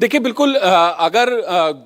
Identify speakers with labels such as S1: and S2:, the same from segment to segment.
S1: देखिए बिल्कुल अगर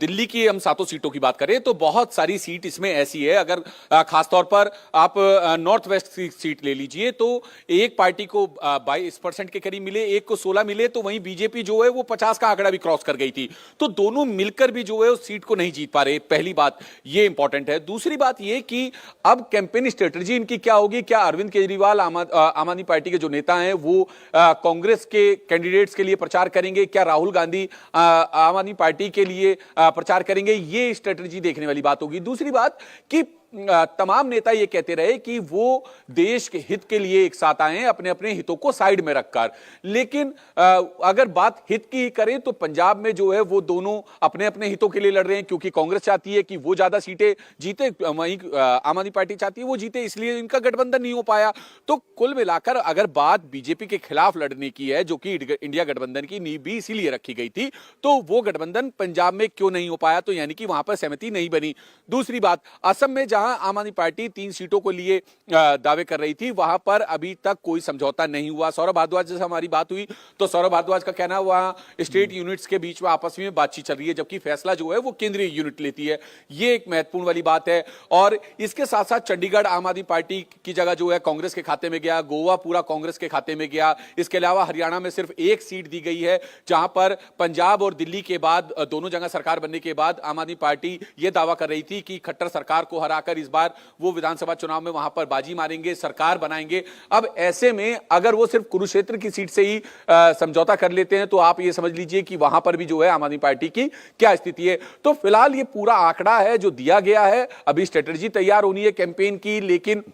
S1: दिल्ली की हम सातों सीटों की बात करें तो बहुत सारी सीट इसमें ऐसी है। अगर खासतौर पर आप नॉर्थ वेस्ट की सीट ले लीजिए तो एक पार्टी को 22% के करीब मिले, एक को 16 मिले, तो वहीं बीजेपी जो है वो 50 का आंकड़ा भी क्रॉस कर गई थी। तो दोनों मिलकर भी जो है उस सीट को नहीं जीत पा रहे। पहली बात ये इंपॉर्टेंट है। दूसरी बात ये कि अब कैंपेन स्ट्रेटजी इनकी क्या होगी। क्या अरविंद केजरीवाल आम आदमी पार्टी के जो नेता हैं वो कांग्रेस के कैंडिडेट्स के लिए प्रचार करेंगे? क्या राहुल गांधी आम आदमी पार्टी के लिए प्रचार करेंगे? ये स्ट्रेटजी देखने वाली बात होगी। दूसरी बात कि तमाम नेता ये कहते रहे कि वो देश के हित के लिए एक साथ आए हैं, अपने अपने हितों को साइड में रखकर। लेकिन अगर बात हित की करें तो पंजाब में जो है वो दोनों अपने अपने हितों के लिए लड़ रहे हैं, क्योंकि कांग्रेस चाहती है कि वो ज्यादा सीटें जीते, वहीं आम आदमी पार्टी चाहती है वो जीते, इसलिए इनका गठबंधन नहीं हो पाया। तो कुल मिलाकर अगर बात बीजेपी के खिलाफ लड़ने की है, जो कि इंडिया गठबंधन की नींव भी इसीलिए रखी गई थी, तो वो गठबंधन पंजाब में क्यों नहीं हो पाया? तो यानी कि वहां पर सहमति नहीं बनी। दूसरी बात, असम में जहां आम आदमी पार्टी 3 सीटों को लिए दावे कर रही थी, वहां पर अभी तक कोई समझौता नहीं हुआ। सौरभ भारद्वाज से हमारी बात हुई तो सौरभ भारद्वाज का कहना वहां स्टेट यूनिट्स के बीच में आपस में बातचीत चल रही है, जबकि फैसला जो है वो केंद्रीय यूनिट लेती है। ये एक महत्वपूर्ण वाली बात है। और इसके साथ साथ चंडीगढ़ आम आदमी पार्टी की जगह जो है कांग्रेस के खाते में गया, गोवा पूरा कांग्रेस के खाते में गया। इसके अलावा हरियाणा में सिर्फ एक सीट दी गई है, जहां पर पंजाब और दिल्ली के बाद दोनों जगह सरकार बनने के बाद आम आदमी पार्टी यह दावा कर रही थी कि खट्टर सरकार को हराकर इस बार वो विधानसभा चुनाव में वहां पर बाजी मारेंगे, सरकार बनाएंगे। अब ऐसे में अगर वो सिर्फ कुरुक्षेत्र की सीट से ही समझौता कर लेते हैं तो आप ये समझ लीजिए कि वहां पर भी जो है आम आदमी पार्टी की क्या स्थिति है। तो फिलहाल ये पूरा आंकड़ा है जो दिया गया है। अभी स्ट्रेटजी तैयार होनी है कैंपेन की, लेकिन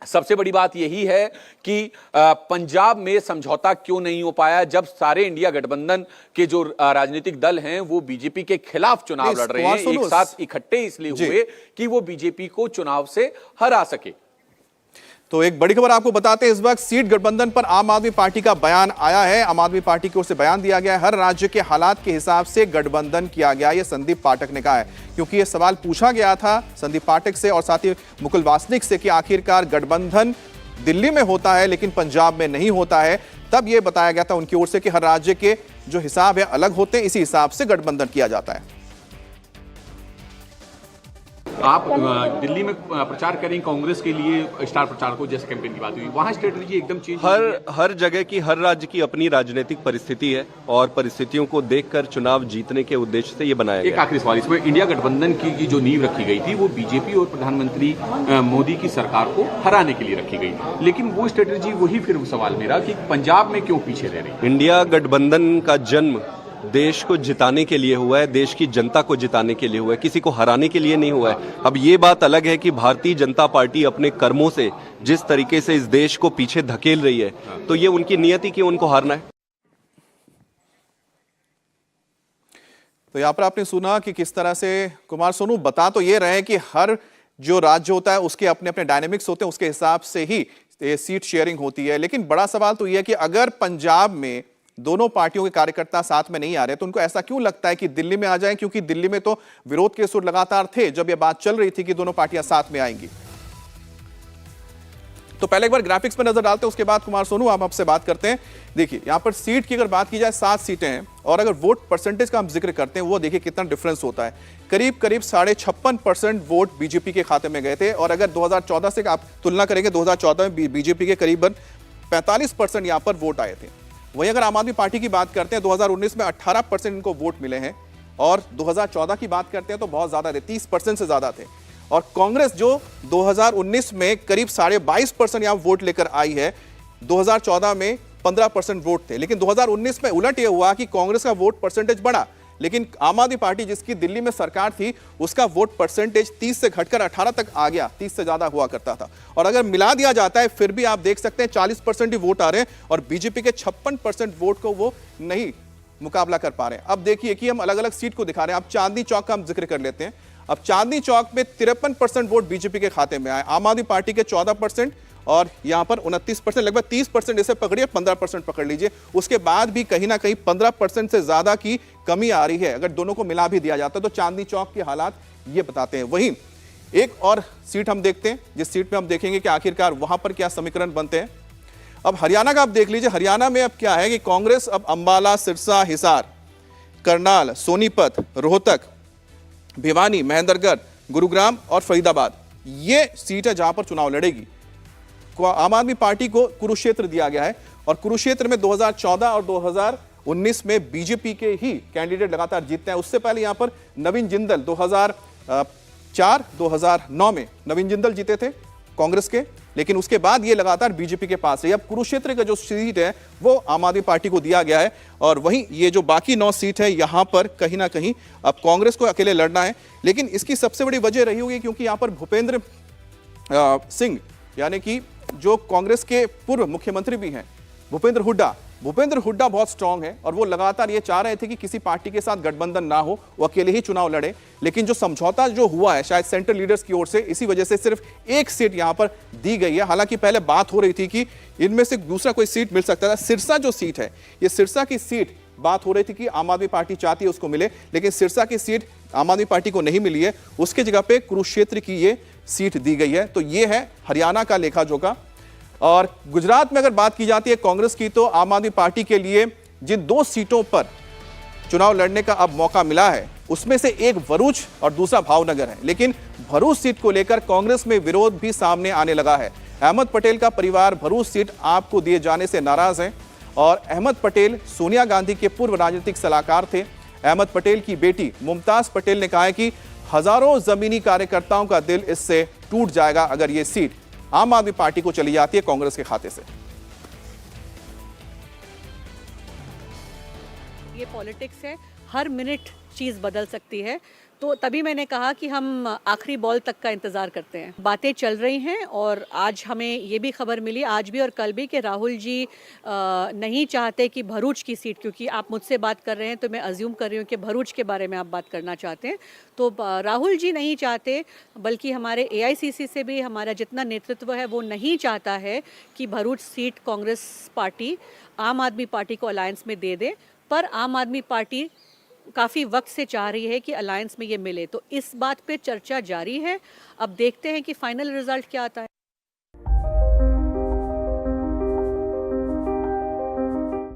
S1: सबसे बड़ी बात यही है कि पंजाब में समझौता क्यों नहीं हो पाया, जब सारे इंडिया गठबंधन के जो राजनीतिक दल हैं वो बीजेपी के खिलाफ चुनाव लड़ रहे हैं, एक साथ इकट्ठे इसलिए हुए कि वो बीजेपी को चुनाव से हरा सके।
S2: तो एक बड़ी खबर आपको बताते हैं, इस वक्त सीट गठबंधन पर आम आदमी पार्टी का बयान आया है। आम आदमी पार्टी की ओर से बयान दिया गया है, हर राज्य के हालात के हिसाब से गठबंधन किया गया, ये संदीप पाठक ने कहा है। क्योंकि ये सवाल पूछा गया था संदीप पाठक से और साथ ही मुकुल वासनिक से कि आखिरकार गठबंधन दिल्ली में होता है लेकिन पंजाब में नहीं होता है, तब यह बताया गया था उनकी ओर से कि हर राज्य के जो हिसाब है अलग होते हैं, इसी हिसाब से गठबंधन किया जाता है।
S1: आप दिल्ली में प्रचार करें कांग्रेस के लिए स्टार प्रचारकों, जैसे कैंपेन की बात हुई, वहां स्ट्रेटजी एकदम चेंज।
S3: हर जगह की, हर राज्य की अपनी राजनीतिक परिस्थिति है और परिस्थितियों को देखकर चुनाव जीतने के उद्देश्य से ये बनाया गया।
S1: एक आखिरी सवाल, इसमें इंडिया गठबंधन की जो नींव रखी गई थी वो बीजेपी और प्रधानमंत्री मोदी की सरकार को हराने के लिए रखी गई, लेकिन वो स्ट्रेटजी वही, फिर सवाल मेरा कि पंजाब में क्यों पीछे रह रही?
S3: इंडिया गठबंधन का जन्म देश को जिताने के लिए हुआ है, देश की जनता को जिताने के लिए हुआ है, किसी को हराने के लिए नहीं हुआ है। अब ये बात अलग है कि भारतीय जनता पार्टी अपने कर्मों से जिस तरीके से इस देश को पीछे धकेल रही है, तो ये उनकी नियति कि उनको हारना है।
S2: तो यहां पर आपने सुना कि किस तरह से कुमार सोनू बता तो ये रहे कि हर जो राज्य होता है उसके अपने अपने डायनेमिक्स होते हैं, उसके हिसाब से ही सीट शेयरिंग होती है। लेकिन बड़ा सवाल तो यह है कि अगर पंजाब में दोनों पार्टियों के कार्यकर्ता साथ में नहीं आ रहे तो उनको ऐसा क्यों लगता है कि दिल्ली में आ जाएं, क्योंकि दिल्ली में तो विरोध के सुर लगातार थे जब यह बात चल रही थी कि दोनों पार्टियां साथ में आएंगी। तो पहले एक बार ग्राफिक्स पर नजर डालते हैं, उसके बाद कुमार सोनू हम आपसे बात करते हैं। देखिए यहां पर सीट की अगर बात की जाए 7 सीटें हैं और अगर वोट परसेंटेज का हम जिक्र करते हैं वो देखिए कितना डिफरेंस होता है। करीब करीब 56.5% वोट बीजेपी के खाते में गए थे और अगर 2014 से आप तुलना करेंगे 2014 में बीजेपी के करीबन 45% यहां पर वोट आए थे। वहीं अगर आम आदमी पार्टी की बात करते हैं 2019 में 18% इनको वोट मिले हैं और 2014 की बात करते हैं तो बहुत ज्यादा थे, 30% से ज्यादा थे। और कांग्रेस जो 2019 में करीब 22.5% यहां वोट लेकर आई है, 2014 में 15% वोट थे। लेकिन 2019 में उलट यह हुआ कि कांग्रेस का वोट परसेंटेज बढ़ा, लेकिन आम आदमी पार्टी जिसकी दिल्ली में सरकार थी उसका वोट परसेंटेज 30 से घटकर 18 तक आ गया, 30 से ज्यादा हुआ करता था। और अगर मिला दिया जाता है फिर भी आप देख सकते हैं 40% ही वोट आ रहे हैं और बीजेपी के 56% वोट को वो नहीं मुकाबला कर पा रहे हैं। अब देखिए कि हम अलग अलग सीट को दिखा रहे हैं। अब चांदनी चौक का हम जिक्र कर लेते हैं। अब चांदनी चौक में 53% वोट बीजेपी के खाते में आए, आम आदमी पार्टी के 14% और यहां पर 29%, लगभग 30% इसे पकड़िए, 15% पकड़ लीजिए। उसके बाद भी कहीं ना कहीं 15% से ज्यादा की कमी आ रही है। अगर दोनों को मिला भी दिया जाता है तो चांदनी चौक के हालात ये बताते हैं। वहीं एक और सीट हम देखते हैं जिस सीट में हम देखेंगे कि आखिरकार वहां पर क्या समीकरण बनते हैं। अब हरियाणा का आप देख लीजिए। हरियाणा में अब क्या है कि कांग्रेस अब अंबाला, सिरसा, हिसार करनाल, सोनीपत, रोहतक, भिवानी, महेंद्रगढ़, गुरुग्राम और फरीदाबाद, ये सीट है जहां पर चुनाव लड़ेगी। आम आदमी पार्टी को कुरुक्षेत्र दिया गया है और कुरुक्षेत्र में 2014 और 2019 में बीजेपी के ही कैंडिडेट लगातार जीतते हैं। उससे पहले यहां पर नवीन जिंदल 2004, 2009 में नवीन जिंदल जीते थे कांग्रेस के, लेकिन उसके बाद ये लगातार बीजेपी के पास रही। अब कुरुक्षेत्र का जो सीट है वो आम आदमी पार्टी को दिया गया है और वहीं ये जो बाकी 9 सीट है यहां पर कहीं ना कहीं अब कांग्रेस को अकेले लड़ना है। लेकिन इसकी सबसे बड़ी वजह रही होगी क्योंकि यहां पर भूपेंद्र सिंह यानी कि जो कांग्रेस के पूर्व मुख्यमंत्री भी हैं भूपेंद्र हुड्डा बहुत स्ट्रांग है और वो लगातार ये चाह रहे थे कि किसी पार्टी के साथ गठबंधन ना हो, वो अकेले ही चुनाव लड़े। लेकिन जो समझौता जो हुआ है शायद सेंट्रल लीडर्स की ओर से, इसी वजह से सिर्फ एक सीट यहां पर दी गई है। हालांकि पहले बात हो रही थी कि इनमें से दूसरा कोई सीट मिल सकता था। सिरसा जो सीट है, ये सिरसा की सीट बात हो रही थी कि आम आदमी पार्टी चाहती है उसको मिले, लेकिन सिरसा की सीट आम आदमी पार्टी को नहीं मिली है। उसके जगह पे कुरुक्षेत्र की ये सीट दी गई है। तो ये है हरियाणा का लेखा जोखा। और गुजरात में अगर बात की जाती है कांग्रेस की, तो आम आदमी पार्टी के लिए जिन 2 सीटों पर चुनाव लड़ने का अब मौका मिला है उसमें से एक भरूच और दूसरा भावनगर है। लेकिन भरूच सीट को लेकर कांग्रेस में विरोध भी सामने आने लगा है। अहमद पटेल का परिवार भरूच सीट आपको दिए जाने से नाराज है और अहमद पटेल सोनिया गांधी के पूर्व राजनीतिक सलाहकार थे। अहमद पटेल की बेटी मुमताज पटेल ने कहा है कि हजारों जमीनी कार्यकर्ताओं का दिल इससे टूट जाएगा अगर ये सीट आम आदमी पार्टी को चली जाती है कांग्रेस के खाते से।
S4: ये पॉलिटिक्स है, हर मिनट चीज़ बदल सकती है, तो तभी मैंने कहा कि हम आखिरी बॉल तक का इंतज़ार करते हैं। बातें चल रही हैं और आज हमें ये भी खबर मिली, आज भी और कल भी, कि राहुल जी नहीं चाहते कि भरूच की सीट, क्योंकि आप मुझसे बात कर रहे हैं तो मैं अज्यूम कर रही हूँ कि भरूच के बारे में आप बात करना चाहते हैं, तो राहुल जी नहीं चाहते, बल्कि हमारे AICC से भी हमारा जितना नेतृत्व है वो नहीं चाहता है कि भरूच सीट कांग्रेस पार्टी आम आदमी पार्टी को अलायंस में दे दे। पर आम आदमी पार्टी काफ़ी वक्त से चाह रही है कि अलायंस में ये मिले, तो इस बात पे चर्चा जारी है। अब देखते हैं कि फाइनल रिजल्ट क्या आता है।